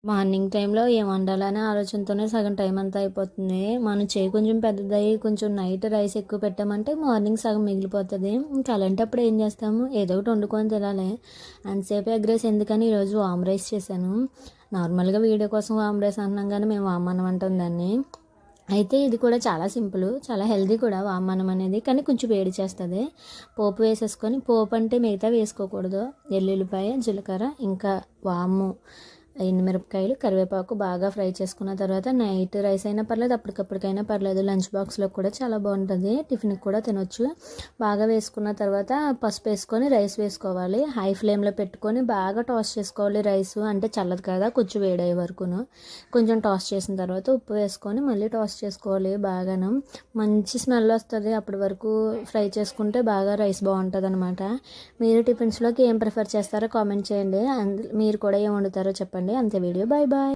Morning టైంలో ఏం వండాలనే ఆలోచనతోనే సగం టైం అంతా అయిపోతుంది. మనం చేయి కొంచెం పెద్దదయ్యి కొంచెం నైట్ రైస్ ఎక్కువ పెట్టామంటే మార్నింగ్ సగం మిగిలిపోతుంది. ఇంకా అలాంటప్పుడు ఏం చేస్తాము, ఏదో ఒకటి వండుకొని తినాలి. అంతసేపు ఎగ్ రైస్ ఎందుకని ఈరోజు వామ్ రైస్ చేశాను. నార్మల్గా వీడియో కోసం వామ్ రైస్ అంటున్నాం కానీ మేము వామ్ అన్నం అంటాం దాన్ని. అయితే ఇది కూడా చాలా సింపుల్, చాలా హెల్దీ కూడా వామ్ అన్నం అనేది. కానీ కొంచెం వేడి చేస్తుంది. పోపు వేసేసుకొని, పోపు అంటే మిగతా వేసుకోకూడదు, ఎల్లుల్లిపాయ, జీలకర్ర, ఇంకా వాము, ఎండుమిరపకాయలు, కరివేపాకు బాగా ఫ్రై చేసుకున్న తర్వాత నైట్ రైస్ అయినా పర్లేదు, అప్పటికప్పటికైనా పర్లేదు, లంచ్ బాక్స్లో కూడా చాలా బాగుంటుంది, టిఫిన్కి కూడా తినొచ్చు. బాగా వేసుకున్న తర్వాత పసుపు వేసుకొని రైస్ వేసుకోవాలి. హై ఫ్లేమ్లో పెట్టుకొని బాగా టాస్ చేసుకోవాలి. రైస్ అంటే చల్లదు కదా, కొంచెం వేడయ్యే వరకును కొంచెం టాస్ చేసిన తర్వాత ఉప్పు వేసుకొని మళ్ళీ టాస్ చేసుకోవాలి. బాగాను మంచి స్మెల్ వస్తుంది. అప్పటి వరకు ఫ్రై చేసుకుంటే బాగా రైస్ బాగుంటుంది అనమాట. మీరు టిఫిన్స్లోకి ఏం ప్రిఫర్ చేస్తారో కామెంట్ చేయండి. మీరు కూడా ఏం వండుతారో చెప్పండి. అంతే వీడియో. Bye bye.